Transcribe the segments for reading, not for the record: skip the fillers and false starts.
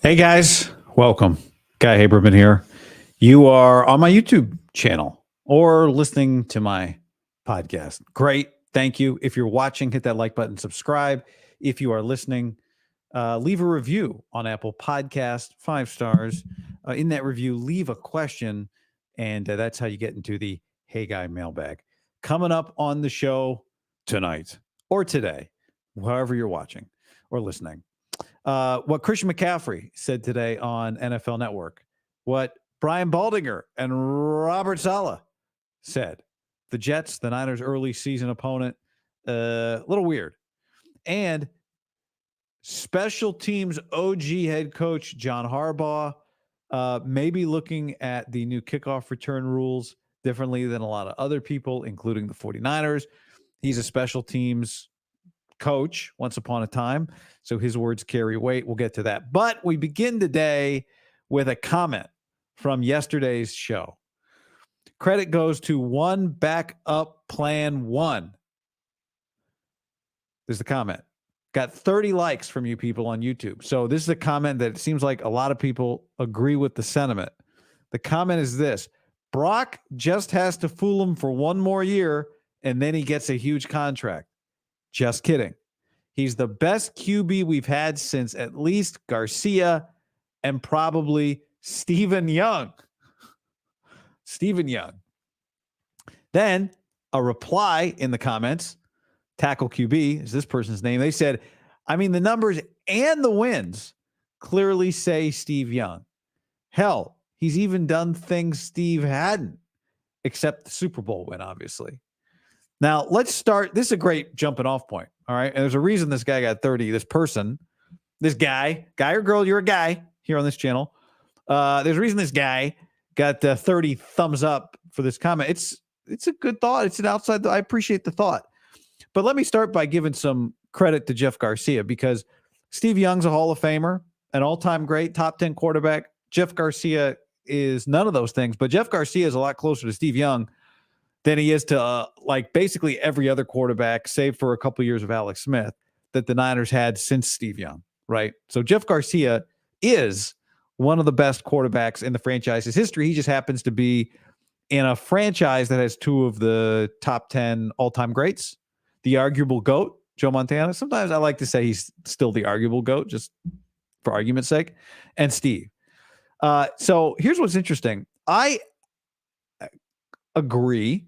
Hey guys, welcome. Guy Haberman here. You are on my YouTube channel or listening to my podcast. Great. Thank you. If you're watching, hit that like button, subscribe. If you are listening, leave a review on Apple Podcast, 5 stars. In that review, leave a question, and that's how you get into the Hey Guy mailbag. Coming up on the show tonight or today, however you're watching or listening. What Christian McCaffrey said today on NFL Network, what Brian Baldinger and Robert Saleh said. The Jets, the Niners' early season opponent, a little weird. And special teams OG head coach John Harbaugh maybe looking at the new kickoff return rules differently than a lot of other people, including the 49ers. He's a special teams coach once upon a time, so his words carry weight. We'll get to that. But we begin today with a comment from yesterday's show. Credit goes to One Backup Plan 1. There's the comment. Got 30 likes from you people on YouTube. So this is a comment that it seems like a lot of people agree with the sentiment. The comment is this: Brock just has to fool him for one more year, and then he gets a huge contract. Just kidding. He's the best QB we've had since at least Garcia and probably Stephen Young. Stephen Young. Then a reply in the comments, Tackle QB is this person's name. They said, I mean, the numbers and the wins clearly say Steve Young. Hell, he's even done things Steve hadn't, except the Super Bowl win, obviously. Now, let's start. This is a great jumping off point. All right. And there's a reason this guy got 30. This person, this guy or girl, you're a guy here on this channel. There's a reason this guy got 30 thumbs up for this comment. It's a good thought. It's an outside. I appreciate the thought. But let me start by giving some credit to Jeff Garcia, because Steve Young's a Hall of Famer, an all-time great, top 10 quarterback. Jeff Garcia is none of those things, but Jeff Garcia is a lot closer to Steve Young than he is to like basically every other quarterback, save for a couple years of Alex Smith, that the Niners had since Steve Young, right? So Jeff Garcia is one of the best quarterbacks in the franchise's history. He just happens to be in a franchise that has 2 of the top 10 all-time greats. The arguable GOAT, Joe Montana. Sometimes I like to say he's still the arguable GOAT, just for argument's sake, and Steve. So here's what's interesting. I agree,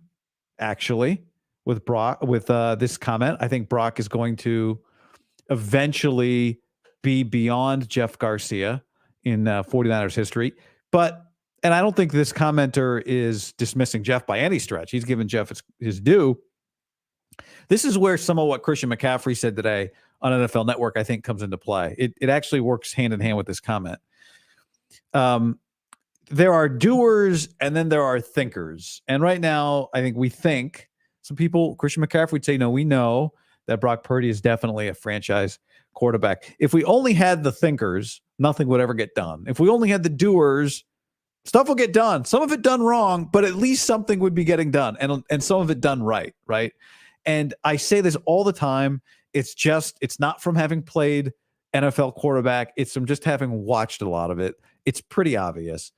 actually, with Brock, with this comment. I think Brock is going to eventually be beyond Jeff Garcia in 49ers history. And I don't think this commenter is dismissing Jeff by any stretch. He's given Jeff his due. This is where some of what Christian McCaffrey said today on NFL Network, I think, comes into play. It actually works hand in hand with this comment. There are doers and then there are thinkers. And right now, I think we think, some people, Christian McCaffrey would say, no, we know that Brock Purdy is definitely a franchise quarterback. If we only had the thinkers, nothing would ever get done. If we only had the doers, stuff will get done. Some of it done wrong, but at least something would be getting done, and some of it done right, right? And I say this all the time. It's not from having played NFL quarterback. It's from just having watched a lot of it. It's pretty obvious.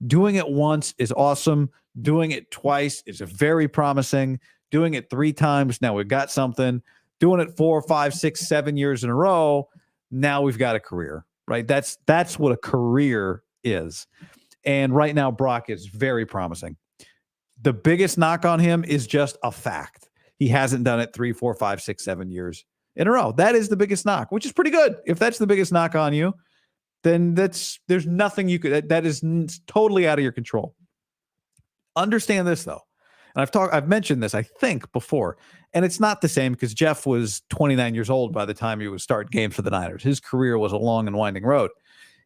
Doing it once is awesome. Doing it twice is very promising. Doing it 3 times, now we've got something. Doing it 4, 5, 6, 7 years in a row, now we've got a career, right? That's what a career is. And right now, Brock is very promising. The biggest knock on him is just a fact. He hasn't done it 3, 4, 5, 6, 7 years in a row. That is the biggest knock, which is pretty good. If that's the biggest knock on you, then there's nothing you could, that is totally out of your control. Understand this though. And I've mentioned this, I think, before, and it's not the same because Jeff was 29 years old by the time he was starting games for the Niners. His career was a long and winding road.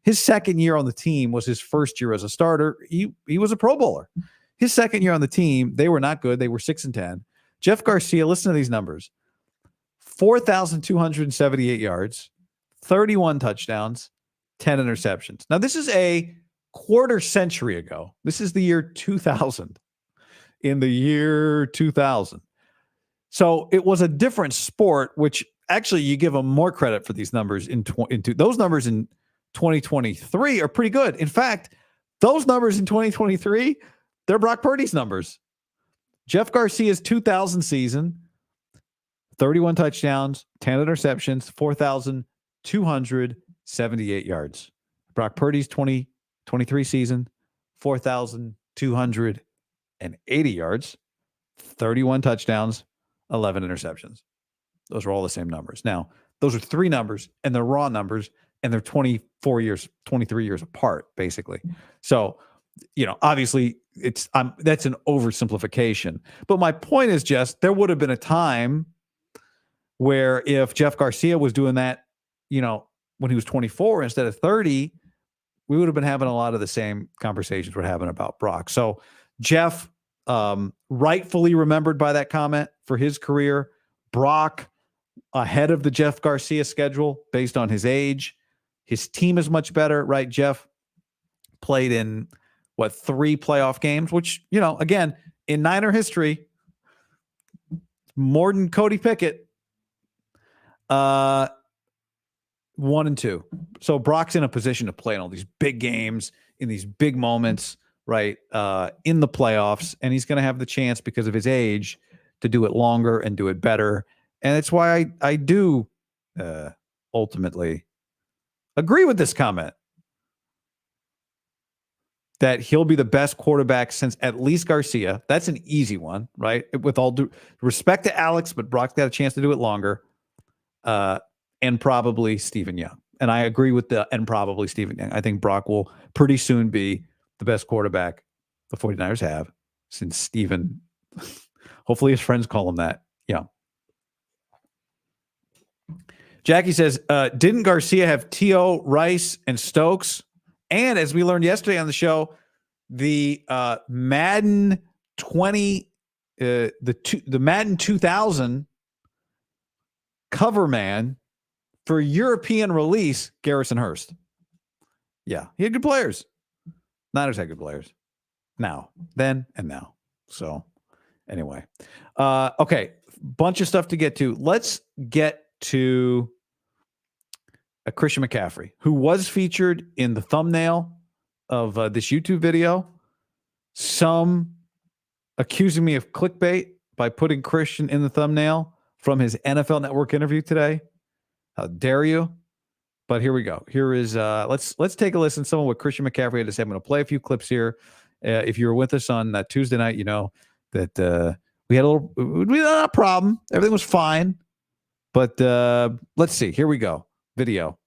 His second year on the team was his first year as a starter. He was a Pro Bowler. His second year on the team, they were not good. They were 6-10. Jeff Garcia, listen to these numbers: 4,278 yards, 31 touchdowns, 10 interceptions. Now, this is a quarter century ago. This is the year 2000. In the year 2000. So it was a different sport, which actually you give them more credit for these numbers. Those numbers in 2023 are pretty good. In fact, those numbers in 2023, they're Brock Purdy's numbers. Jeff Garcia's 2000 season, 31 touchdowns, 10 interceptions, 4,278 yards. Brock Purdy's 2023 season, 4,280 yards, 31 touchdowns, 11 interceptions. Those are all the same numbers. Now, those are three numbers, and they're raw numbers, and they're 23 years apart, basically. So, obviously that's an oversimplification. But my point is just there would have been a time where if Jeff Garcia was doing that, when he was 24 instead of 30, we would have been having a lot of the same conversations we're having about Brock. So Jeff, rightfully remembered by that comment for his career. Brock ahead of the Jeff Garcia schedule based on his age. His team is much better, right? Jeff played in 3 playoff games, which, again, in Niner history, more than Cody Pickett. 1 and 2. So Brock's in a position to play in all these big games, in these big moments, right? In the playoffs, and he's going to have the chance because of his age to do it longer and do it better. And that's why I do ultimately agree with this comment that he'll be the best quarterback since at least Garcia. That's an easy one, right? With all due respect to Alex, but Brock's got a chance to do it longer. And probably Stephen Young. And I agree with and probably Stephen Young. I think Brock will pretty soon be the best quarterback the 49ers have since Stephen, hopefully his friends call him that. Yeah. Jackie says, didn't Garcia have T.O., Rice, and Stokes? And as we learned yesterday on the show, the Madden 20, the Madden 2000 cover man for European release, Garrison Hurst. Yeah, he had good players. Niners had good players. Now, then, and now. So, anyway. Okay, bunch of stuff to get to. Let's get to Christian McCaffrey, who was featured in the thumbnail of this YouTube video. Some accusing me of clickbait by putting Christian in the thumbnail from his NFL Network interview today. How dare you? But here we go. Here is let's take a listen to some of what Christian McCaffrey had to say. I'm going to play a few clips here. If you were with us on Tuesday night, you know that we had a problem. Everything was fine. But let's see. Here we go. Video.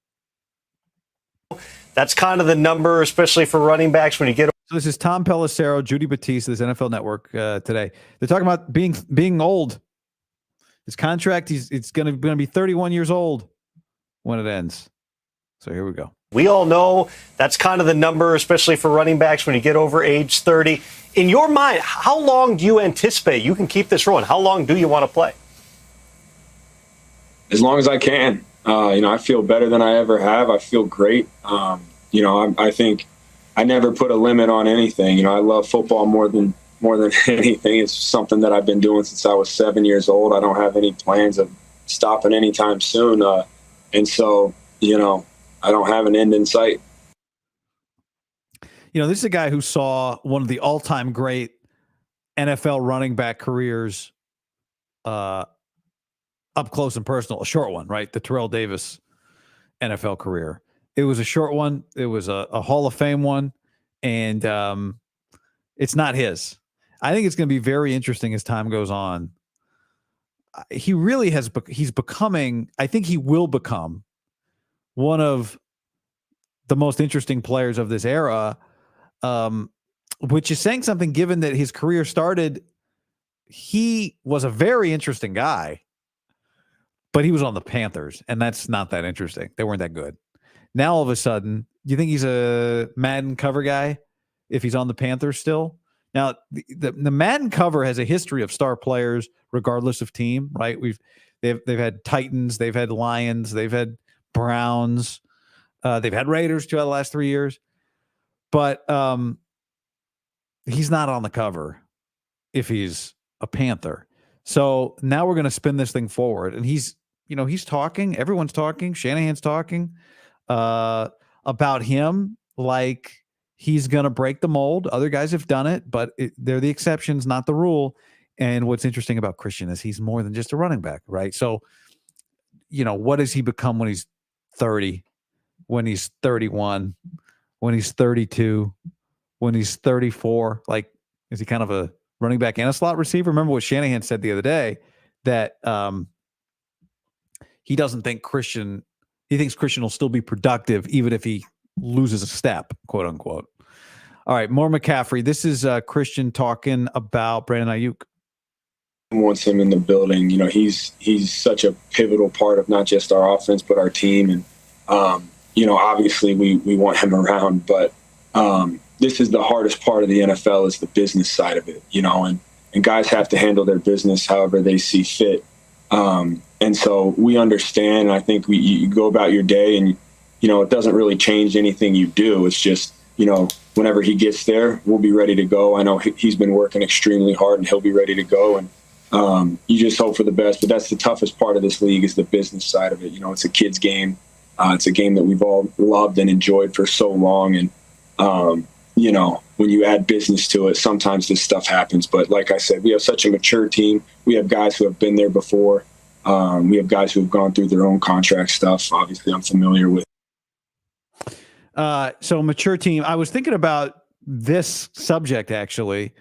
That's kind of the number, especially for running backs when you get. So this is Tom Pelissero, Judy Batiste, this NFL Network today. They're talking about being old. His contract, it's going to be 31 years old when it ends. So here we go. We all know that's kind of the number, especially for running backs when you get over age 30. In your mind, how long do you anticipate you can keep this rolling? How long do you want to play? As long as I can. I feel better than I ever have. I feel great. I think I never put a limit on anything. I love football more than anything. It's something that I've been doing since I was 7 years old. I don't have any plans of stopping anytime soon. And so, I don't have an end in sight. This is a guy who saw one of the all-time great NFL running back careers up close and personal, a short one, right? The Terrell Davis NFL career. It was a short one. It was a Hall of Fame one. And it's not his. I think it's going to be very interesting as time goes on. He really he's becoming, I think he will become one of the most interesting players of this era, which is saying something given that his career started. He was a very interesting guy, but he was on the Panthers, and that's not that interesting. They weren't that good. Now, all of a sudden, you think he's a Madden cover guy if he's on the Panthers still? Now, the Madden cover has a history of star players regardless of team, right? They've had Titans, they've had Lions, they've had Browns, they've had Raiders 2 out of the last 3 years. But he's not on the cover if he's a Panther. So now we're going to spin this thing forward. And he's talking. Everyone's talking. Shanahan's talking. A about him like he's going to break the mold. Other guys have done it, but they're the exceptions, not the rule. And what's interesting about Christian is he's more than just a running back, right? So, what does he become when he's 30, when he's 31, when he's 32, when he's 34? Like, is he kind of a running back and a slot receiver? Remember what Shanahan said the other day, that he doesn't think he thinks Christian will still be productive even if he loses a step, quote unquote. All right, more McCaffrey. This is Christian talking about Brandon Aiyuk. Wants him in the building. He's such a pivotal part of not just our offense but our team, and obviously we want him around, but this is the hardest part of the NFL, is the business side of it, and guys have to handle their business however they see fit. And so we understand. I think you go about your day, and it doesn't really change anything you do. It's just whenever he gets there, we'll be ready to go. I know he's been working extremely hard, and he'll be ready to go. And you just hope for the best. But that's the toughest part of this league, is the business side of it. It's a kid's game. It's a game that we've all loved and enjoyed for so long. And when you add business to it, sometimes this stuff happens. But like I said, we have such a mature team. We have guys who have been there before. We have guys who have gone through their own contract stuff. Obviously, I'm familiar with. So mature team. I was thinking about this subject, actually,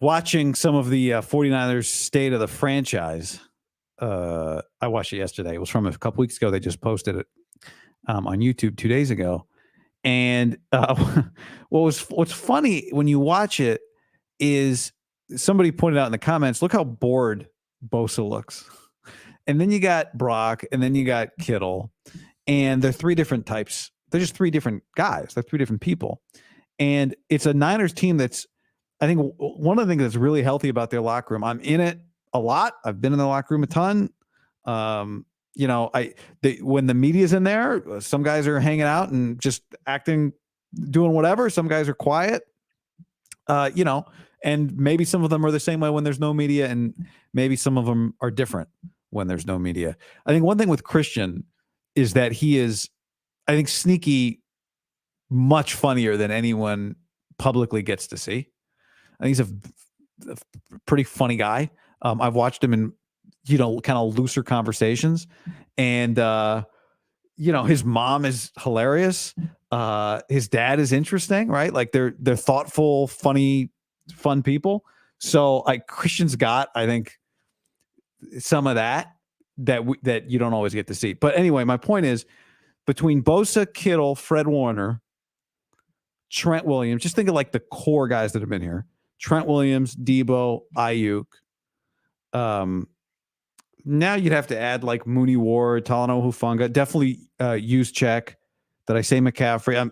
watching some of the 49ers state of the franchise. I watched it yesterday. It was from a couple weeks ago. They just posted it on YouTube 2 days ago. And what's funny when you watch it is somebody pointed out in the comments, look how bored Bosa looks. And then you got Brock, and then you got Kittle, and they're three different types. They're just three different guys. They're three different people. And it's a Niners team that's, I think, one of the things that's really healthy about their locker room. I'm in it a lot. I've been in the locker room a ton. When the media's in there, some guys are hanging out and just acting, doing whatever. Some guys are quiet, and maybe some of them are the same way when there's no media, and maybe some of them are different when there's no media. I think one thing with Christian is that he is, I think, sneaky much funnier than anyone publicly gets to see. I think he's a pretty funny guy. I've watched him in, kind of looser conversations, and his mom is hilarious. His dad is interesting, right? Like they're thoughtful, funny, fun people. So Christian's got, I think, some of that you don't always get to see. But anyway, my point is, between Bosa, Kittle, Fred Warner, Trent Williams, just think of like the core guys that have been here. Trent Williams, Debo, Aiyuk. Now you'd have to add like Mooney Ward, Talanoa Hufanga, definitely Juszczyk. Did I say McCaffrey?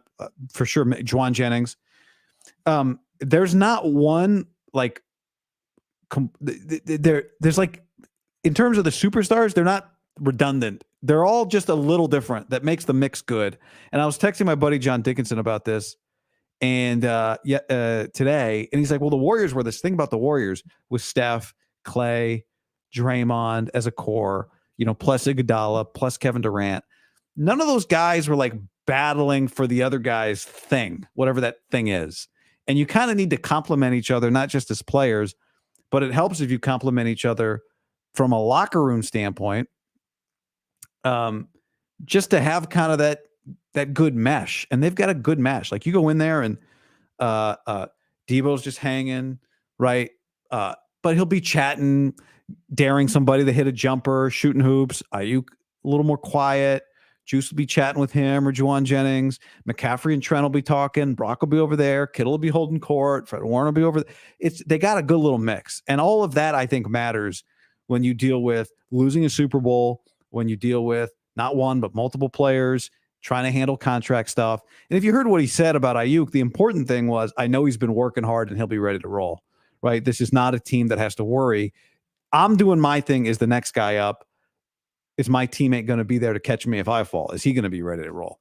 For sure, Juwan Jennings. There's not one like there's like, in terms of the superstars, they're not redundant. They're all just a little different. That makes the mix good. And I was texting my buddy John Dickinson about this, and today, and he's like, "Well, the Warriors were this thing about the Warriors with Steph, Clay, Draymond as a core, plus Iguodala, plus Kevin Durant. None of those guys were like battling for the other guy's thing, whatever that thing is. And you kind of need to complement each other, not just as players, but it helps if you complement each other from a locker room standpoint, just to have kind of that good mesh. And they've got a good mesh. Like you go in there and Debo's just hanging, right? But he'll be chatting, daring somebody to hit a jumper, shooting hoops. Aiyuk a little more quiet. Juice will be chatting with him or Juwan Jennings. McCaffrey and Trent will be talking. Brock will be over there. Kittle will be holding court. Fred Warner will be over there. They got a good little mix. And all of that, I think, matters when you deal with losing a Super Bowl, when you deal with not one, but multiple players, trying to handle contract stuff. And if you heard what he said about Aiyuk, the important thing was, I know he's been working hard and he'll be ready to roll, right? This is not a team that has to worry. I'm doing my thing. Is the next guy up? Is my teammate going to be there to catch me if I fall? Is he going to be ready to roll?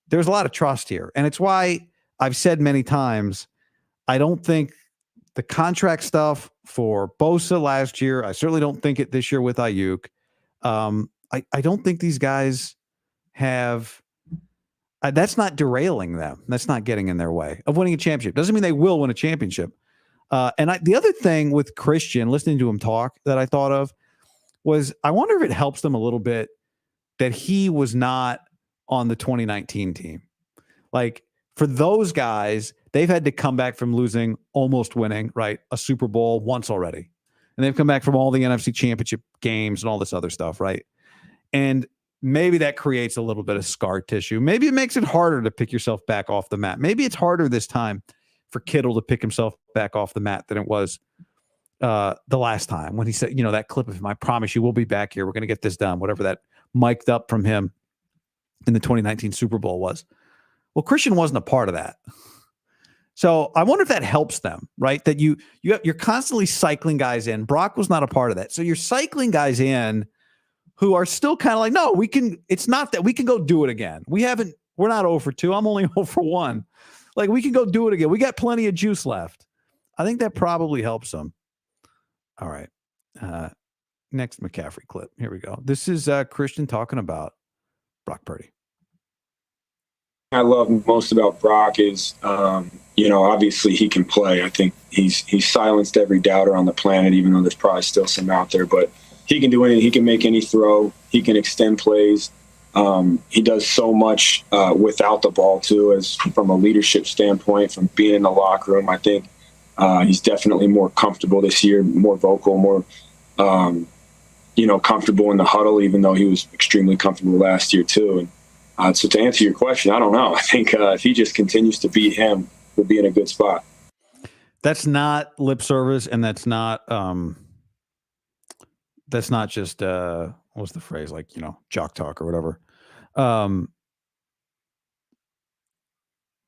There's a lot of trust here. And it's why I've said many times, I don't think the contract stuff for Bosa last year, I certainly don't think it this year with Aiyuk. I don't think these guys have, That's not derailing them. That's not getting in their way of winning a championship. Doesn't mean they will win a championship. The other thing with Christian, listening to him talk, that I thought of was, I wonder if it helps them a little bit that he was not on the 2019 team. Like, for those guys, they've had to come back from losing, almost winning, right, a Super Bowl once already. And they've come back from all the NFC championship games and all this other stuff, right? And maybe that creates a little bit of scar tissue. Maybe it makes it harder to pick yourself back off the mat. Maybe it's harder this time for Kittle to pick himself back off the mat than it was the last time when he said, that clip of him, I promise you we'll be back here. We're going to get this done. Whatever that mic'd up from him in the 2019 Super Bowl was. Well, Christian wasn't a part of that. So I wonder if that helps them, right? That you're constantly cycling guys in. Brock was not a part of that. So you're cycling guys in who are still kind of like, no, it's not that we can go do it again. We're not 0 for 2. I'm only 0 for 1. Like, we can go do it again. We got plenty of juice left. I think that probably helps them. All right. Next McCaffrey clip. Here we go. This is Christian talking about Brock Purdy. I love most about Brock is, obviously he can play. I think he's silenced every doubter on the planet, even though there's probably still some out there. But he can do anything. He can make any throw. He can extend plays. He does so much without the ball, too, as from a leadership standpoint, from being in the locker room. I think he's definitely more comfortable this year, more vocal, more, comfortable in the huddle, even though he was extremely comfortable last year, too. And so to answer your question, I don't know. I think if he just continues to beat him, we'll be in a good spot. That's not lip service, and that's not just what's the phrase, like, jock talk or whatever.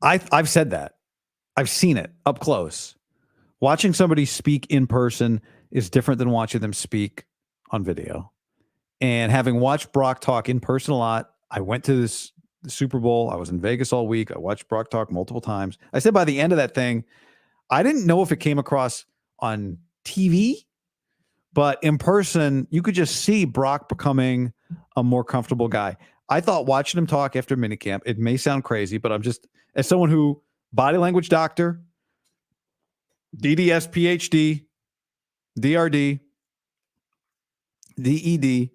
I've said that. I've seen it up close. Watching somebody speak in person is different than watching them speak on video. And having watched Brock talk in person a lot, I went to the Super Bowl. I was in Vegas all week. I watched Brock talk multiple times. I said by the end of that thing, I didn't know if it came across on TV, but in person, you could just see Brock becoming a more comfortable guy. I thought watching him talk after minicamp, it may sound crazy, but I'm just, as someone who, body language doctor, DDS, PhD, DRD, DED,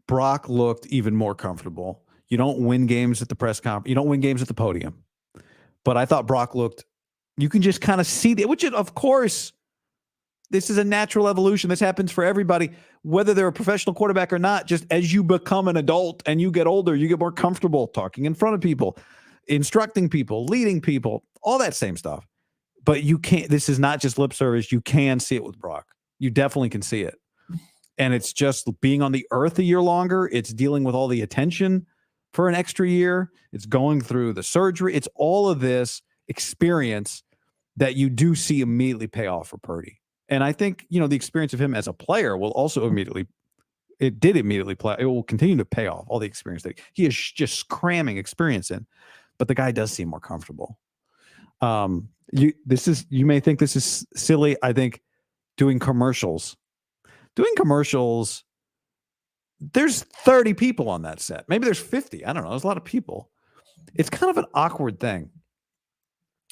Brock looked even more comfortable. You don't win games at the press conference. You don't win games at the podium. But I thought Brock looked, you can just kind of see that, which, of course, this is a natural evolution. This happens for everybody, whether they're a professional quarterback or not. Just as you become an adult and you get older, you get more comfortable talking in front of people, instructing people, leading people, all that same stuff. But you can't, this is not just lip service. You can see it with Brock. You definitely can see it. And it's just being on the earth a year longer. It's dealing with all the attention for an extra year. It's going through the surgery. It's all of this experience that you do see immediately pay off for Purdy. And I think, the experience of him as a player will also immediately play. It will continue to pay off, all the experience that he is just cramming experience in. But the guy does seem more comfortable. You may think this is silly. I think doing commercials, there's 30 people on that set. Maybe there's 50. I don't know. There's a lot of people. It's kind of an awkward thing.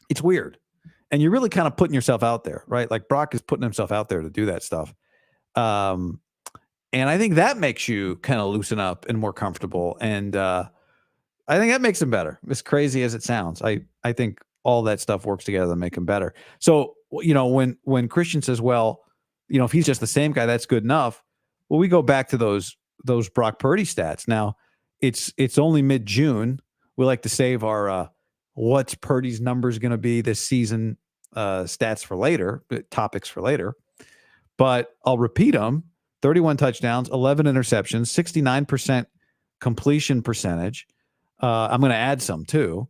It's weird. And you're really kind of putting yourself out there, right? Like Brock is putting himself out there to do that stuff. And I think that makes you kind of loosen up and more comfortable. And I think that makes him better. As crazy as it sounds, I think all that stuff works together to make him better. So, when Christian says, well, if he's just the same guy, that's good enough. Well, we go back to those Brock Purdy stats. Now, it's only mid-June. We like to save our what's Purdy's numbers going to be this season stats for later, topics for later. But I'll repeat them. 31 touchdowns, 11 interceptions, 69% completion percentage. I'm going to add some too.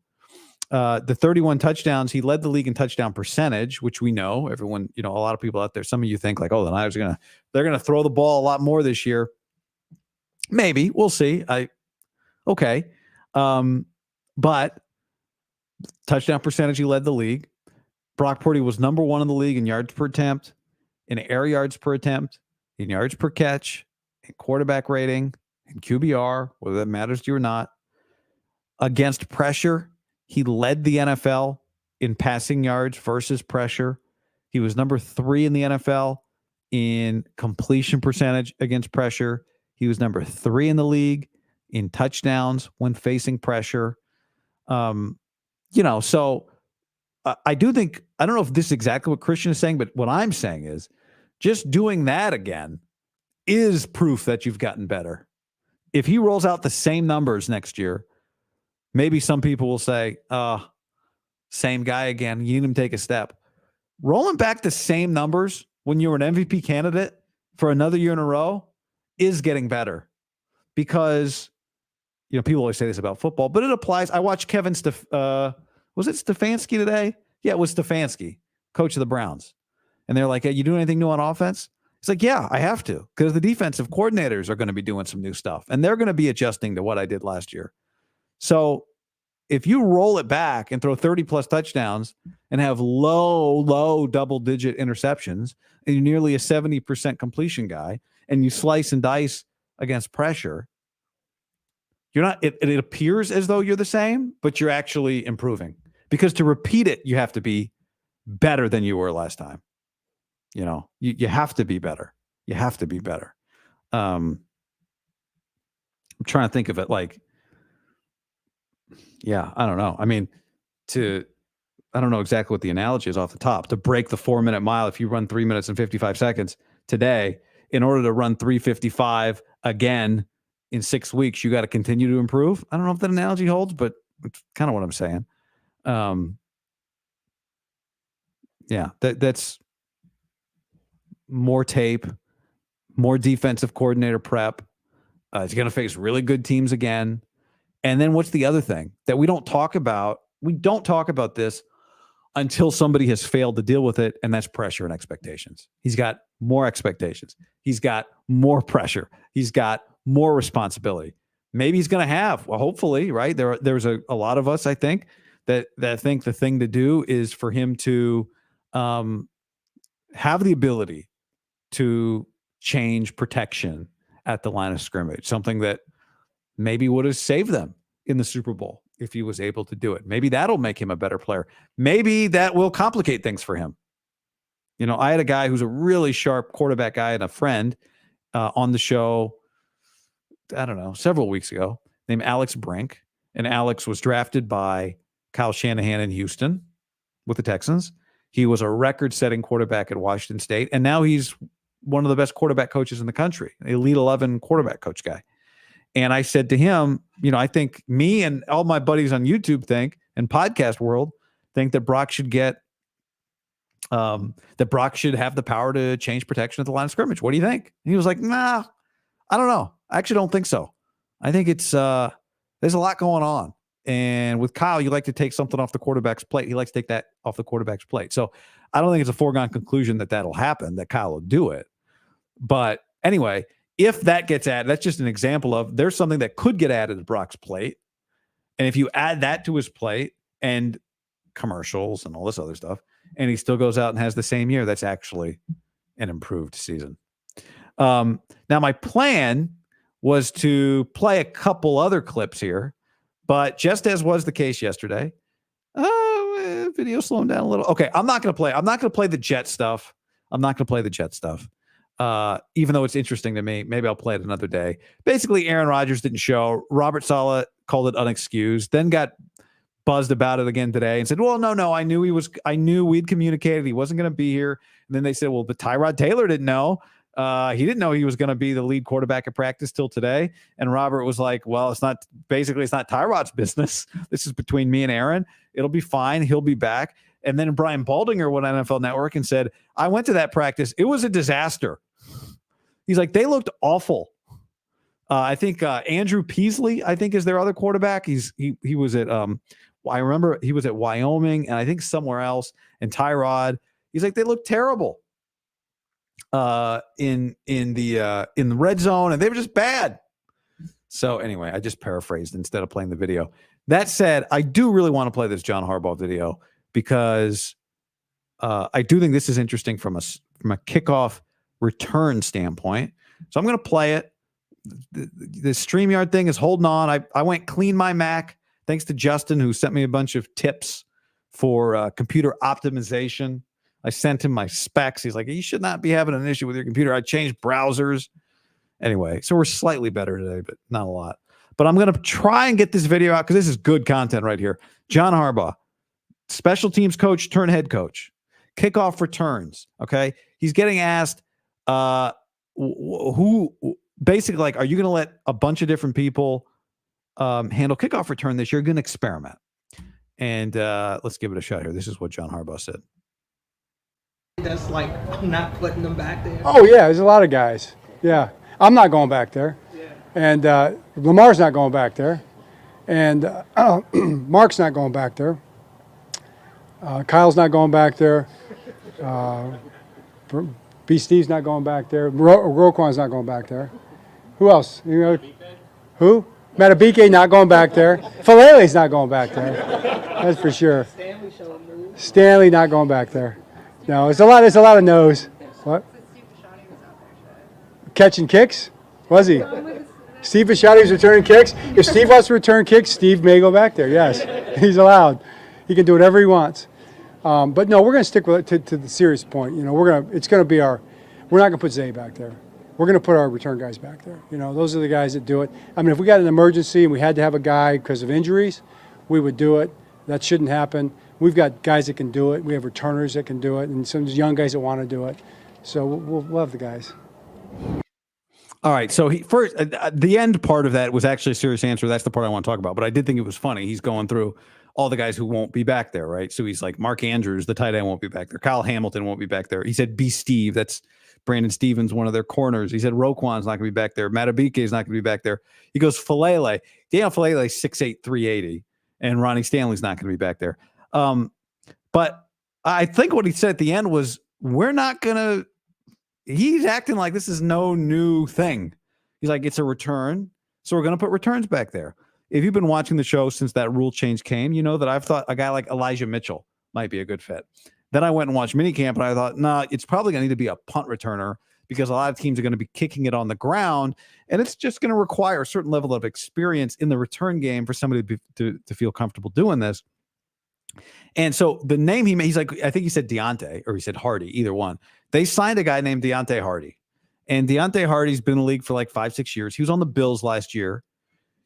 The 31 touchdowns, he led the league in touchdown percentage, which we know. Everyone, a lot of people out there, some of you think like, oh, the Niners they're going to throw the ball a lot more this year. Maybe. We'll see. Okay. But touchdown percentage, he led the league. Brock Purdy was number 1 in the league in yards per attempt, in air yards per attempt, in yards per catch, in quarterback rating, in QBR, whether that matters to you or not. Against pressure, he led the NFL in passing yards versus pressure. He was number 3 in the NFL in completion percentage against pressure. He was number 3 in the league in touchdowns when facing pressure. So I do think, I don't know if this is exactly what Christian is saying, but what I'm saying is just doing that again is proof that you've gotten better. If he rolls out the same numbers next year, maybe some people will say, same guy again. You need him to take a step. Rolling back the same numbers when you were an MVP candidate for another year in a row is getting better because, people always say this about football, but it applies. I watched Kevin was it Stefanski today? Yeah, it was Stefanski, coach of the Browns. And they're like, hey, you doing anything new on offense? He's like, yeah, I have to, because the defensive coordinators are going to be doing some new stuff, and they're going to be adjusting to what I did last year. So if you roll it back and throw 30-plus touchdowns and have low double-digit interceptions, and you're nearly a 70% completion guy, and you slice and dice against pressure, you're not. It appears as though you're the same, but you're actually improving. Because to repeat it, you have to be better than you were last time. You have to be better. You have to be better. I'm trying to think of it like, I don't know. I mean, I don't know exactly what the analogy is off the top. To break the 4-minute mile, if you run 3 minutes and 55 seconds today, in order to run 3:55 again in 6 weeks, you got to continue to improve. I don't know if that analogy holds, but it's kind of what I'm saying. That's more tape, more defensive coordinator prep. He's going to face really good teams again. And then what's the other thing that we don't talk about? We don't talk about this until somebody has failed to deal with it, and that's pressure and expectations. He's got more expectations. He's got more pressure. He's got more responsibility. Maybe he's going to have, well, hopefully, right? There's a lot of us, I think, that think the thing to do is for him to have the ability to change protection at the line of scrimmage, something that maybe would have saved them in the Super Bowl if he was able to do it. Maybe that'll make him a better player. Maybe that will complicate things for him. I had a guy who's a really sharp quarterback guy and a friend on the show, I don't know, several weeks ago, named Alex Brink. And Alex was drafted by Kyle Shanahan in Houston with the Texans. He was a record-setting quarterback at Washington State, and now he's one of the best quarterback coaches in the country, an Elite 11 quarterback coach guy. And I said to him, I think me and all my buddies on YouTube think, and podcast world, think that Brock should get, that Brock should have the power to change protection at the line of scrimmage. What do you think? And he was like, nah, I don't know. I actually don't think so. I think it's, there's a lot going on. And with Kyle, you like to take something off the quarterback's plate. He likes to take that off the quarterback's plate. So I don't think it's a foregone conclusion that that'll happen, that Kyle will do it. But anyway, if that gets added, that's just an example of there's something that could get added to Brock's plate. And if you add that to his plate and commercials and all this other stuff, and he still goes out and has the same year, that's actually an improved season. Now, my plan was to play a couple other clips here, but just as was the case yesterday, video slowing down a little. Okay, I'm not going to play the Jet stuff. Even though it's interesting to me. Maybe I'll play it another day. Basically, Aaron Rodgers didn't show. Robert Saleh called it unexcused, then got buzzed about it again today and said, well, no, I knew we'd communicated. He wasn't going to be here. And then they said, well, but Tyrod Taylor didn't know. He didn't know he was going to be the lead quarterback at practice till today. And Robert was like, well, it's not Tyrod's business. This is between me and Aaron. It'll be fine. He'll be back. And then Brian Baldinger went on NFL Network and said, I went to that practice. It was a disaster. He's like, they looked awful. I think Andrew Peasley, I think, is their other quarterback. He was at I remember he was at Wyoming and I think somewhere else. And Tyrod, he's like, they looked terrible in the red zone, and they were just bad. So anyway, I just paraphrased instead of playing the video. That said, I do really want to play this John Harbaugh video because I do think this is interesting from a kickoff return standpoint. So I'm going to play it. the StreamYard thing is holding on. I went clean my Mac thanks to Justin, who sent me a bunch of tips for computer optimization. I sent him my specs. He's like, you should not be having an issue with your computer. I changed browsers. Anyway, so we're slightly better today, but not a lot. But I'm going to try and get this video out because this is good content right here. John Harbaugh, special teams coach turned head coach. Kickoff returns, okay? He's getting asked who basically, like, are you going to let a bunch of different people handle kickoff return this year? You're going to experiment. And let's give it a shot here. This is what John Harbaugh said. That's like, I'm not putting them back there. Oh, yeah, there's a lot of guys. Yeah, I'm not going back there. Yeah. And Lamar's not going back there. And Mark's not going back there. Kyle's not going back there. B. Steve's not going back there. Roquan's not going back there. Who else? You know, who? Matabike not going back there. Falele's not going back there. That's for sure. Stanley not going back there. No, there's a lot of no's. What? Catching kicks? Was he? Steve Bisciotti was returning kicks. If Steve wants to return kicks, Steve may go back there. Yes, he's allowed. He can do whatever he wants. But no, we're going to stick with it to the serious point. You know, we're not going to put Zay back there. We're going to put our return guys back there. You know, those are the guys that do it. I mean, if we got an emergency and we had to have a guy because of injuries, we would do it. That shouldn't happen. We've got guys that can do it. We have returners that can do it, and some young guys that want to do it. So we'll have the guys. All right. So the end part of that was actually a serious answer. That's the part I want to talk about. But I did think it was funny. He's going through all the guys who won't be back there, right? So he's like, Mark Andrews, the tight end, won't be back there. Kyle Hamilton won't be back there. He said B. Steve. That's Brandon Stevens, one of their corners. He said Roquan's not going to be back there. Matabike is not going to be back there. He goes Falele. Daniel Falele is 6'8", 380. And Ronnie Stanley's not going to be back there. But I think what he said at the end was, we're not going to, he's acting like this is no new thing. He's like, it's a return, so we're going to put returns back there. If you've been watching the show since that rule change came, you know that I've thought a guy like Elijah Mitchell might be a good fit. Then I went and watched minicamp, and I thought, nah, it's probably going to need to be a punt returner because a lot of teams are going to be kicking it on the ground, and it's just going to require a certain level of experience in the return game for somebody to feel comfortable doing this. And so the name he made, he's like, I think he said Deontay, or he said Hardy, either one. They signed a guy named Deontay Hardy. And Deontay Hardy's been in the league for like 5-6 years. He was on the Bills last year.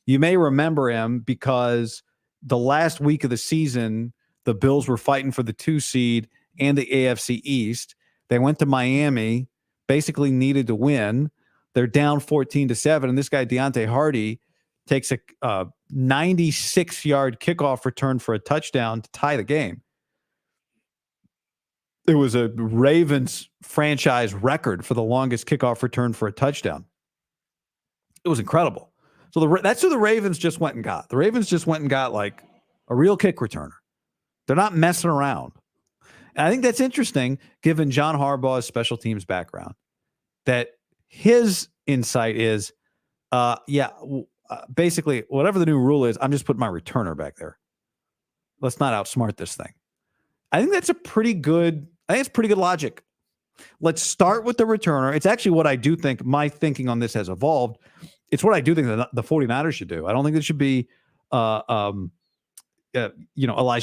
You may remember him because the last week of the season, the Bills were fighting for the 2 seed and the AFC East. They went to Miami, basically needed to win. They're down 14-7. And this guy, Deontay Hardy, takes a 96-yard kickoff return for a touchdown to tie the game. It was a Ravens franchise record for the longest kickoff return for a touchdown. It was incredible. So that's who the Ravens just went and got. The Ravens just went and got like a real kick returner. They're not messing around. And I think that's interesting, given John Harbaugh's special teams background, that his insight is, basically, whatever the new rule is, I'm just putting my returner back there. Let's not outsmart this thing. I think that's pretty good logic. Let's start with the returner. It's actually what I do think. My thinking on this has evolved. It's what I do think that the 49ers should do. I don't think it should be, Elijah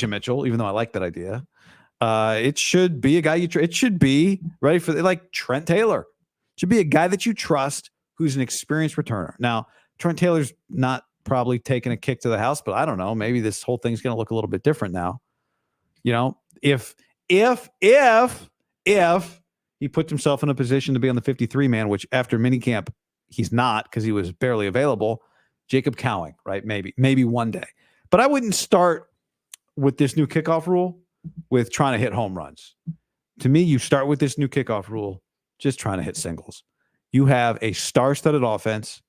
Mitchell, even though I like that idea. It should be a guy it should be ready for, like Trent Taylor. It should be a guy that you trust who's an experienced returner. Now, Trent Taylor's not probably taking a kick to the house, but I don't know. Maybe this whole thing's going to look a little bit different now. You know, if he puts himself in a position to be on the 53-man, which after minicamp he's not because he was barely available, Jacob Cowing, right? Maybe one day. But I wouldn't start with this new kickoff rule with trying to hit home runs. To me, you start with this new kickoff rule just trying to hit singles. You have a star-studded offense.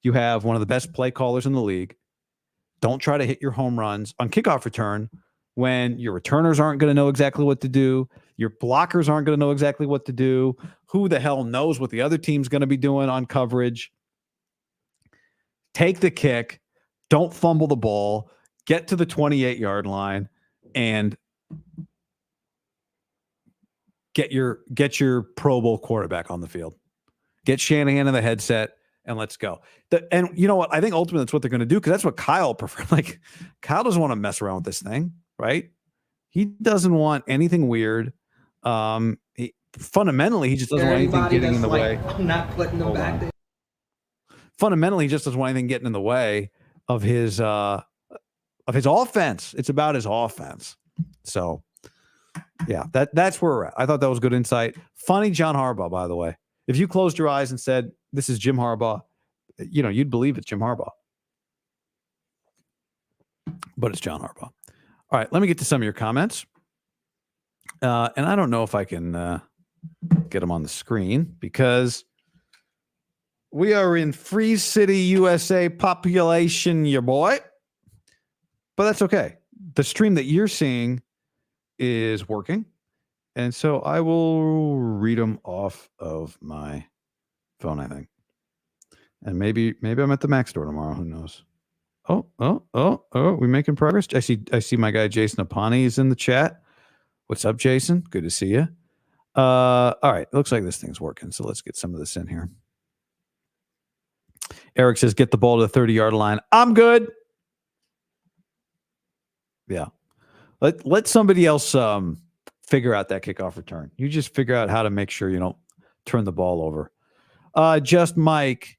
You have one of the best play callers in the league. Don't try to hit your home runs on kickoff return when your returners aren't going to know exactly what to do. Your blockers aren't going to know exactly what to do. Who the hell knows what the other team's going to be doing on coverage? Take the kick. Don't fumble the ball. Get to the 28-yard line and get your Pro Bowl quarterback on the field. Get Shanahan in the headset. and let's go. And you know what? I think ultimately that's what they're going to do because that's what Kyle prefers. Like Kyle doesn't want to mess around with this thing, right? He doesn't want anything weird. Fundamentally, he just doesn't want anything getting in the way. I'm not putting them back there. Fundamentally, he just doesn't want anything getting in the way of his offense. It's about his offense. So, yeah, that's where we're at. I thought that was good insight. Funny John Harbaugh, by the way. If you closed your eyes and said, this is Jim Harbaugh, you'd believe it's Jim Harbaugh. But it's John Harbaugh. All right, let me get to some of your comments. And I don't know if I can get them on the screen because we are in Free City, USA population, your boy. But that's okay. The stream that you're seeing is working. And so I will read them off of my phone, I think. And maybe I'm at the Mac store tomorrow. Who knows? Oh, we making progress? I see my guy Jason Apani is in the chat. What's up, Jason? Good to see you. All right. Looks like this thing's working. So let's get some of this in here. Eric says, get the ball to the 30-yard line. I'm good. Yeah. Let somebody else figure out that kickoff return. You just figure out how to make sure you don't turn the ball over. Just Mike,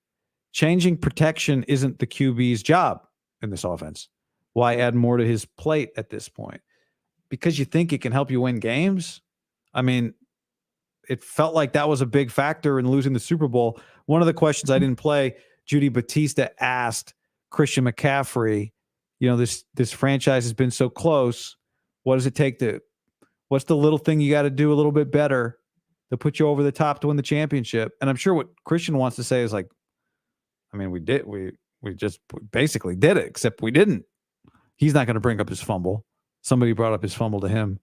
changing protection isn't the QB's job in this offense. Why add more to his plate at this point? Because you think it can help you win games? I mean, it felt like that was a big factor in losing the Super Bowl. One of the questions I didn't play, Judy Batista asked Christian McCaffrey, this franchise has been so close. What does it take what's the little thing you got to do a little bit better to put you over the top to win the championship? And I'm sure what Christian wants to say is like, I mean, we just basically did it, except we didn't. He's not going to bring up his fumble. Somebody brought up his fumble to him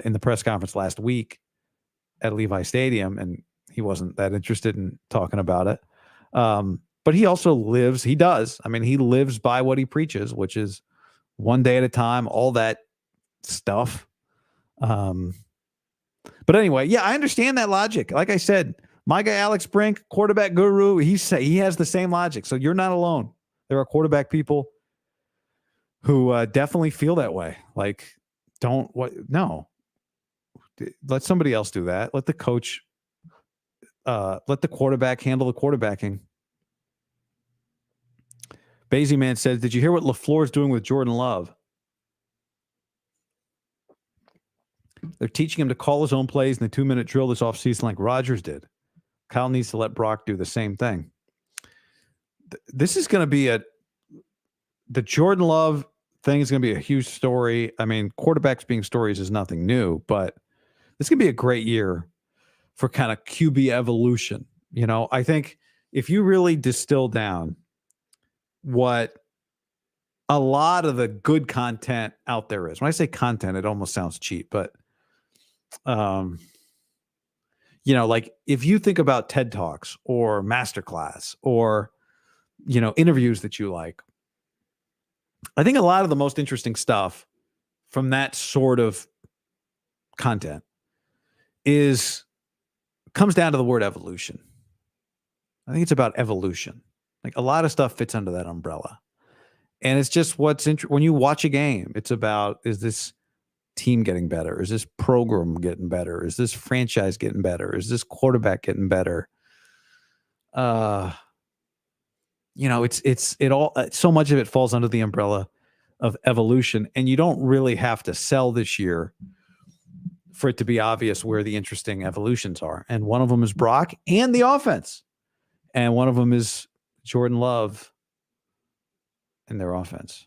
in the press conference last week at Levi Stadium, and he wasn't that interested in talking about it. But he also lives by what he preaches, which is one day at a time, all that stuff. But anyway, yeah, I understand that logic. Like I said, my guy Alex Brink, quarterback guru, he has the same logic. So you're not alone. There are quarterback people who definitely feel that way. Like, no. Let somebody else do that. Let the coach, let the quarterback handle the quarterbacking. Basie Man says, did you hear what LaFleur is doing with Jordan Love? They're teaching him to call his own plays in the 2-minute drill this offseason like Rodgers did. Kyle needs to let Brock do the same thing. This is going to be the Jordan Love thing is going to be a huge story. I mean, quarterbacks being stories is nothing new, but this could be a great year for kind of QB evolution. I think if you really distill down what a lot of the good content out there is, when I say content, it almost sounds cheap, but like if you think about TED Talks or Masterclass or, interviews that you like, I think a lot of the most interesting stuff from that sort of content comes down to the word evolution. I think it's about evolution. Like a lot of stuff fits under that umbrella. And it's just when you watch a game, it's about, is this team getting better? Is this program getting better? Is this franchise getting better? Is this quarterback getting better? It all, so much of it falls under the umbrella of evolution, and you don't really have to sell this year for it to be obvious where the interesting evolutions are. And one of them is Brock and the offense. And one of them is Jordan Love and their offense.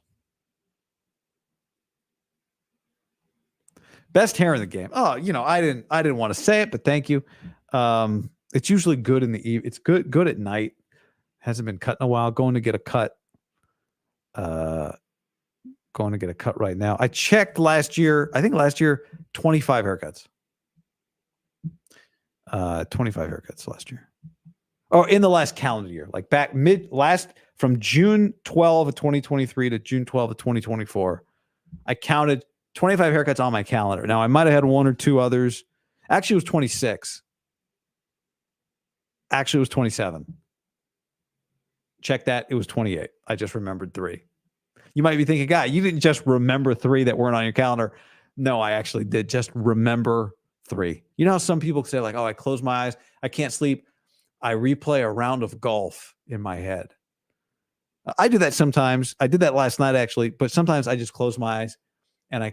Best hair in the game. Oh, I didn't want to say it, but thank you. It's usually good in the evening. It's good at night. Hasn't been cut in a while. Going to get a cut. Going to get a cut right now. I checked last year. I think last year, 25 haircuts. 25 haircuts last year. Oh, in the last calendar year, like back from June 12 of 2023 to June 12 of 2024, I counted 25 haircuts on my calendar. Now, I might have had one or two others. Actually, it was 26. Actually, it was 27. Check that. It was 28. I just remembered 3. You might be thinking, "Guy, you didn't just remember 3 that weren't on your calendar." No, I actually did just remember 3. You know how some people say, like, "Oh, I close my eyes. I can't sleep. I replay a round of golf in my head." I do that sometimes. I did that last night, actually. But sometimes I just close my eyes and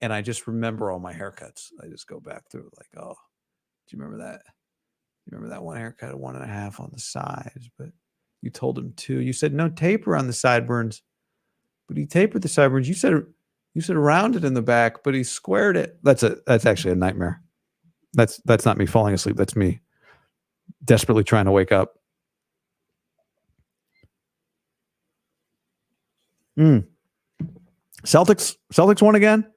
I just remember all my haircuts. I just go back through like, "Oh, do you remember that? You remember that one haircut, 1.5 on the sides, but you told him 2. You said no taper on the sideburns, but he tapered the sideburns. You said rounded in the back, but he squared it." That's actually a nightmare. That's not me falling asleep. That's me desperately trying to wake up. Celtics won again?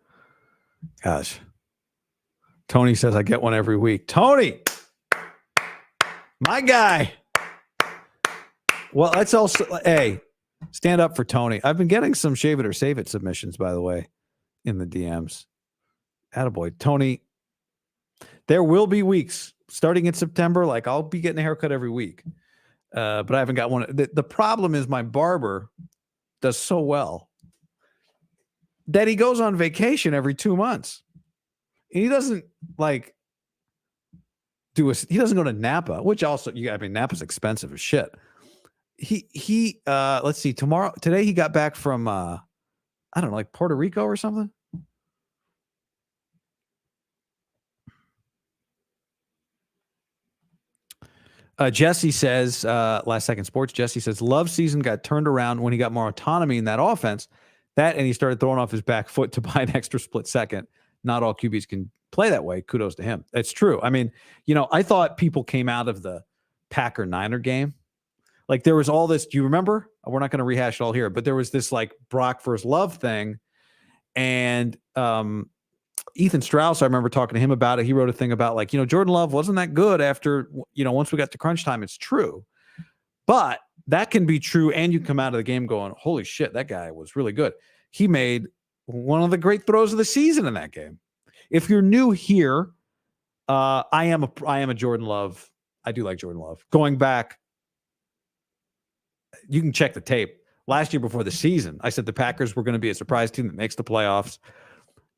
Gosh. Tony says I get one every week. Tony, my guy. Well, that's also, hey, stand up for Tony. I've been getting some shave it or save it submissions, by the way, in the DMs. Attaboy. Tony, there will be weeks starting in September. Like, I'll be getting a haircut every week. But I haven't got one. The problem is my barber does so well that he goes on vacation every 2 months. And he doesn't like he doesn't go to Napa, which also, Napa's expensive as shit. He let's see, today he got back from I don't know, like Puerto Rico or something. Jesse says, Last Second Sports, Jesse says, Love season got turned around when he got more autonomy in that offense. And he started throwing off his back foot to buy an extra split second. Not all QBs can play that way. Kudos to him. That's true. I mean, I thought people came out of the Packer-Niner game. Like, there was all this, do you remember? We're not going to rehash it all here, but there was this like Brock versus Love thing. And Ethan Strauss, I remember talking to him about it. He wrote a thing about like, Jordan Love wasn't that good after, once we got to crunch time. It's true. But that can be true. And you come out of the game going, holy shit, that guy was really good. He made one of the great throws of the season in that game. If you're new here, I am a Jordan Love. I do like Jordan Love. Going back, you can check the tape. Last year before the season, I said the Packers were going to be a surprise team that makes the playoffs.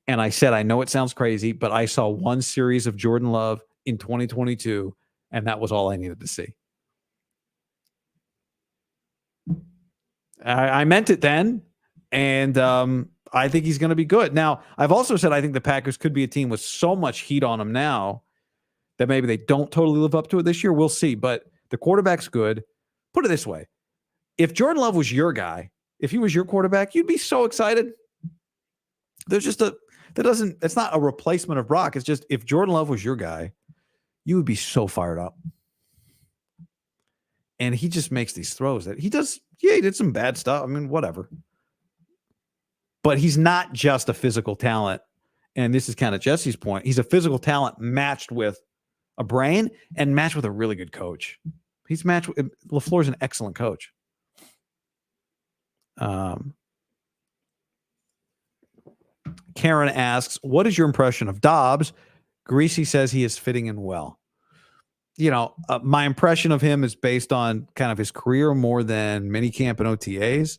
And I said, I know it sounds crazy, but I saw one series of Jordan Love in 2022, and that was all I needed to see. I meant it then, and I think he's going to be good. Now, I've also said I think the Packers could be a team with so much heat on them now that maybe they don't totally live up to it this year. We'll see, but the quarterback's good. Put it this way. If Jordan Love was your guy, if he was your quarterback, you'd be so excited. There's just it's not a replacement of Brock. It's just, if Jordan Love was your guy, you would be so fired up. And he just makes these throws that he does. Yeah, he did some bad stuff. I mean, whatever. But he's not just a physical talent. And this is kind of Jesse's point. He's a physical talent matched with a brain and matched with a really good coach. He's matched with LaFleur's an excellent coach. Karen asks, what is your impression of Dobbs? Greasy says he is fitting in well. My impression of him is based on kind of his career more than minicamp and OTAs.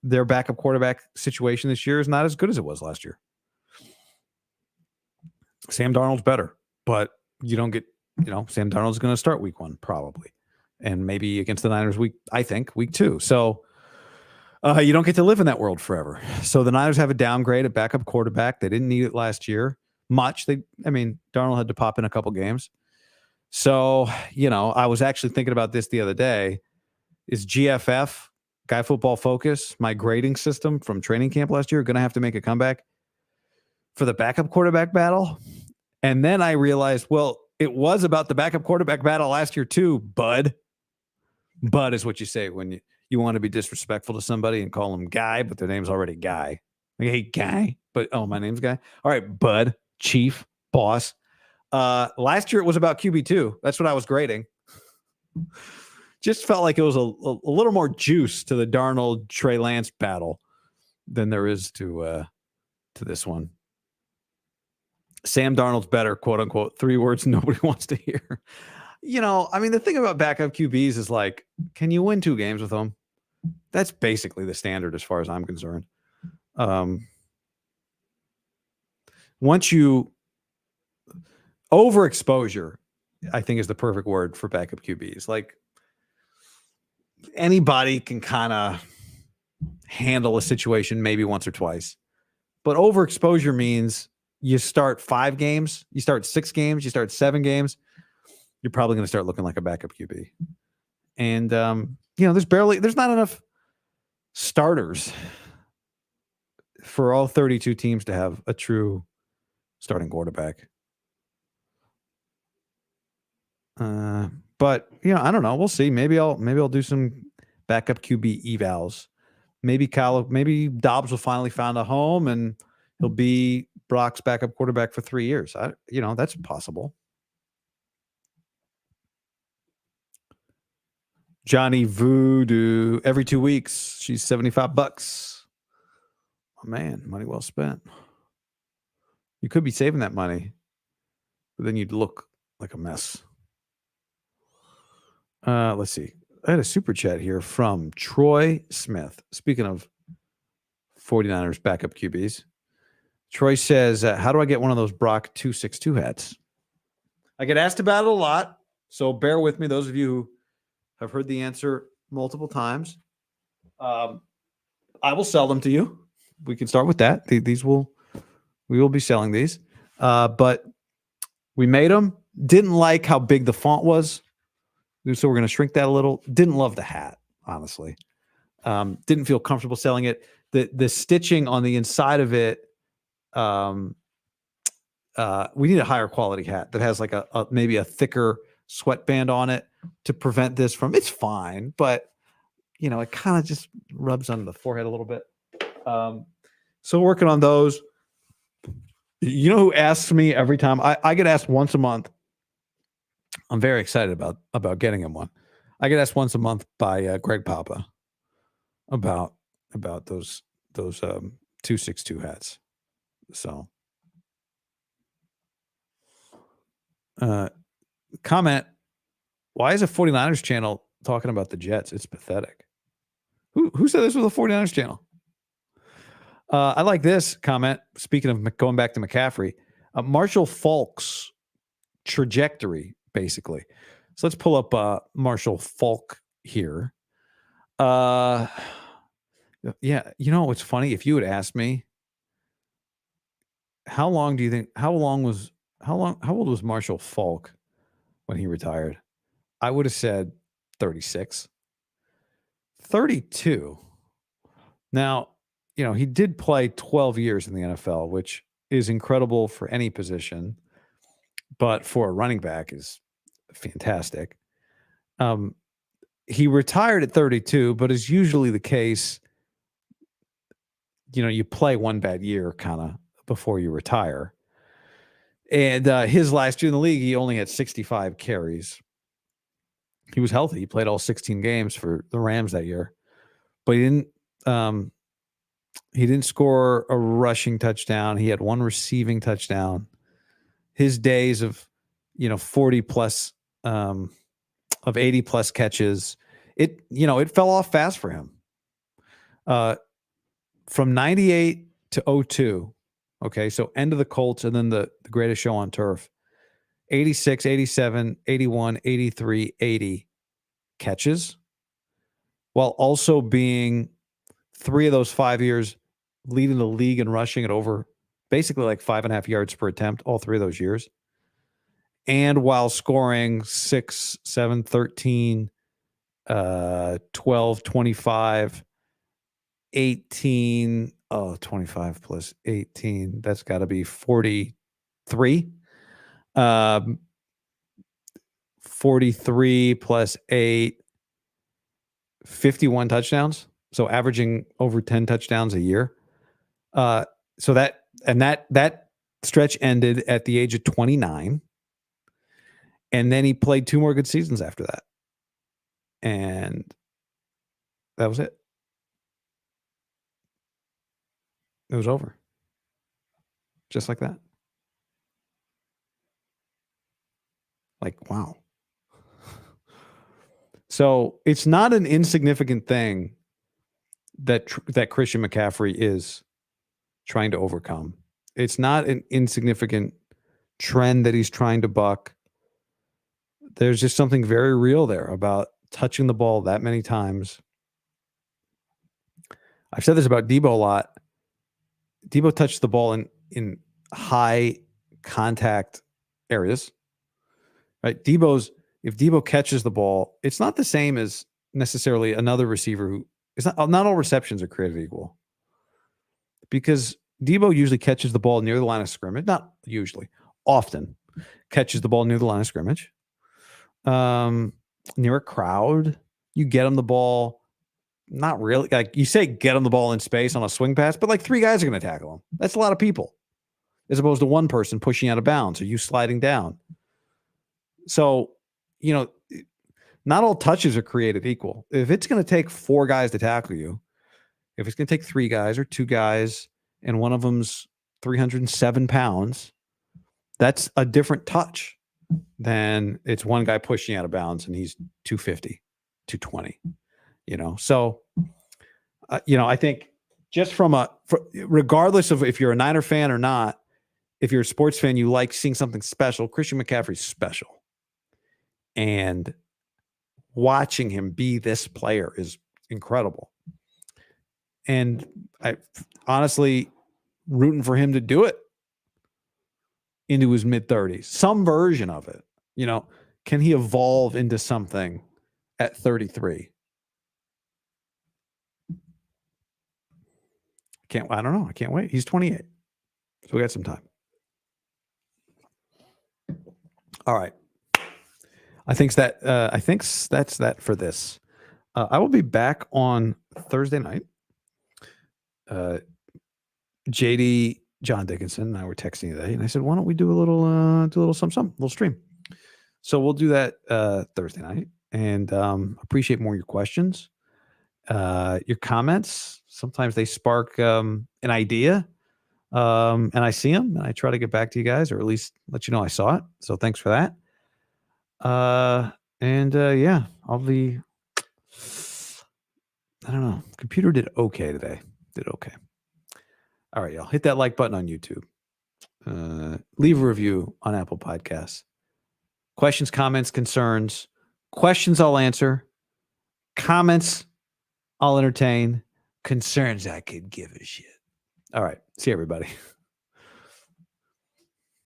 Their backup quarterback situation this year is not as good as it was last year. Sam Darnold's better, but you don't get, Sam Darnold's going to start week 1 probably. And maybe against the Niners week 2. So you don't get to live in that world forever. So the Niners have a downgrade at backup quarterback. They didn't need it last year much. Darnold had to pop in a couple games. So, I was actually thinking about this the other day. Is GFF, Guy Football Focus, my grading system from training camp last year, going to have to make a comeback for the backup quarterback battle? And then I realized, well, it was about the backup quarterback battle last year too, bud. Bud is what you say when you want to be disrespectful to somebody and call them Guy, but their name's already Guy. Like, hey, Guy. But, my name's Guy. All right, bud, chief, boss. Last year it was about QB2. That's what I was grading. Just felt like it was a little more juice to the Darnold Trey Lance battle than there is to this one. Sam Darnold's better, quote unquote. 3 words nobody wants to hear. I mean, the thing about backup QBs is like, can you win 2 games with them? That's basically the standard as far as I'm concerned. Once you overexposure, I think is the perfect word for backup QBs. Like anybody can kind of handle a situation maybe once or twice, but overexposure means you start 5 games, you start 6 games, you start 7 games, you're probably going to start looking like a backup QB. And, there's not enough starters for all 32 teams to have a true starting quarterback. But I don't know. We'll see. Maybe I'll do some backup QB evals. Maybe Dobbs will finally find a home and he'll be Brock's backup quarterback for 3 years. That's possible. Johnny Voodoo, every 2 weeks, she's $75. Oh man, money well spent. You could be saving that money, but then you'd look like a mess. Let's see. I had a super chat here from Troy Smith. Speaking of 49ers backup QBs, Troy says, how do I get one of those Brock 262 hats? I get asked about it a lot, so bear with me, those of you who have heard the answer multiple times. I will sell them to you. We can start with that. We will be selling these. But we made them. Didn't like how big the font was, so we're going to shrink that a little. Didn't love the hat, honestly. Didn't feel comfortable selling it. The stitching on the inside of it. We need a higher quality hat that has like maybe a thicker sweatband on it to prevent this from. It's fine, but it kind of just rubs on the forehead a little bit. So working on those. Who asks me every time? I get asked once a month. I'm very excited about getting him one. I get asked once a month by Greg Papa about those 262 hats. So comment, why is a 49ers channel talking about the Jets? It's pathetic. Who said this was a 49ers channel? I like this comment. Speaking of going back to McCaffrey, Marshall Falk's trajectory, basically. So let's pull up Marshall Falk here. Yeah, what's funny? If you had asked me, how old was Marshall Falk when he retired? I would have said 36. 32. Now, he did play 12 years in the NFL, which is incredible for any position, but for a running back is fantastic. He retired at 32, but as usually the case, you play one bad year kind of before you retire. And his last year in the league, he only had 65 carries. He was healthy. He played all 16 games for the Rams that year, but he didn't score a rushing touchdown. He had one receiving touchdown. His days of 40 plus of 80 plus catches, it fell off fast for him. From 98 to 02. Okay, so end of the Colts and then the greatest show on turf. 86, 87, 81, 83, 80 catches, while also being 3 of those 5 years leading the league in rushing at over basically like 5.5 yards per attempt, all 3 of those years. And while scoring 6, 7, 13, 12, 25, 18, 25 plus 18, that's got to be 43. 43 plus 8, 51 touchdowns. So averaging over 10 touchdowns a year. So that stretch ended at the age of 29. And then he played 2 more good seasons after that. And that was it. It was over. Just like that. Like, wow. So it's not an insignificant thing that Christian McCaffrey is trying to overcome. It's not an insignificant trend that he's trying to buck. There's just something very real there about touching the ball that many times. I've said this about Debo a lot. Debo touched the ball in high contact areas, right? If Debo catches the ball, it's not the same as necessarily another receiver who it's not all receptions are created equal, because Debo usually catches the ball near the line of scrimmage. Not usually, often catches the ball near the line of scrimmage. Near a crowd, you get him the ball. Not really. Like you say, get him the ball in space on a swing pass, but like 3 guys are going to tackle him. That's a lot of people, as opposed to one person pushing out of bounds or you sliding down. So, not all touches are created equal. If it's going to take 4 guys to tackle you, if it's going to take 3 guys or 2 guys, and one of them's 307 pounds, that's a different touch than it's one guy pushing out of bounds and he's 250, 220. So, I think just regardless of if you're a Niner fan or not, if you're a sports fan, you like seeing something special. Christian McCaffrey's special. And watching him be this player is incredible. And I honestly rooting for him to do it into his mid-30s, some version of it. Can he evolve into something at 33? I don't know. I can't wait. He's 28. So we got some time. All right. I think that's that for this. I will be back on Thursday night. JD, John Dickinson, and I were texting today, and I said, why don't we do a little something, little stream? So we'll do that Thursday night, and appreciate more your questions, your comments. Sometimes they spark an idea, and I see them, and I try to get back to you guys, or at least let you know I saw it. So thanks for that. Yeah, I'll be. I don't know. Computer did okay today. Did okay. All right, y'all. Hit that like button on YouTube. Leave a review on Apple Podcasts. Questions, comments, concerns. Questions I'll answer. Comments I'll entertain. Concerns I could give a shit. All right. See you, everybody.